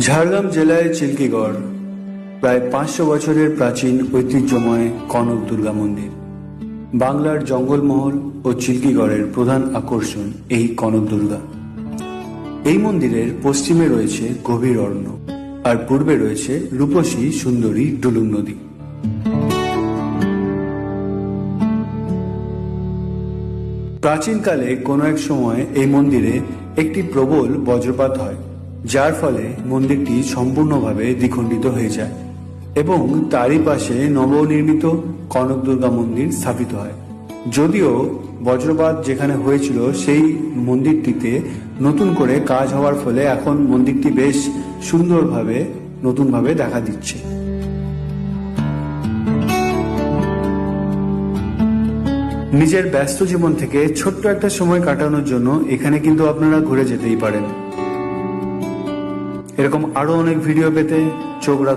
ঝাড়গ্রাম জেলায় চিল্কিগড় প্রায় 500 বছরের প্রাচীন ঐতিহ্যময় কনক দুর্গা মন্দির। বাংলার জঙ্গলমহল ও চিল্কিগড়ের প্রধান আকর্ষণ এই কনক দুর্গা। এই মন্দিরের পশ্চিমে রয়েছে গভীর অরণ্য আর পূর্বে রয়েছে রূপসী সুন্দরী ডুলুং নদী। প্রাচীনকালে কোনো এক সময় এই মন্দিরে একটি প্রবল বজ্রপাত হয়, যার ফলে মন্দিরটি সম্পূর্ণভাবে দ্বিখণ্ডিত হয়ে যায় এবং তারই পাশে নবনির্মিত কনক দুর্গা মন্দির স্থাপিত হয়। যদিও বজ্রপাত যেখানে হয়েছিল সেই মন্দিরটিতে নতুন করে কাজ হওয়ার ফলে এখন মন্দিরটি বেশ সুন্দরভাবে নতুনভাবে দেখা দিচ্ছে। নিজের ব্যস্ত জীবন থেকে ছোট্ট একটা সময় কাটানোর জন্য এখানে কিন্তু আপনারা ঘুরে যেতেই পারেন। এরকম আরো অনেক ভিডিও পেতে চোখ রাখুন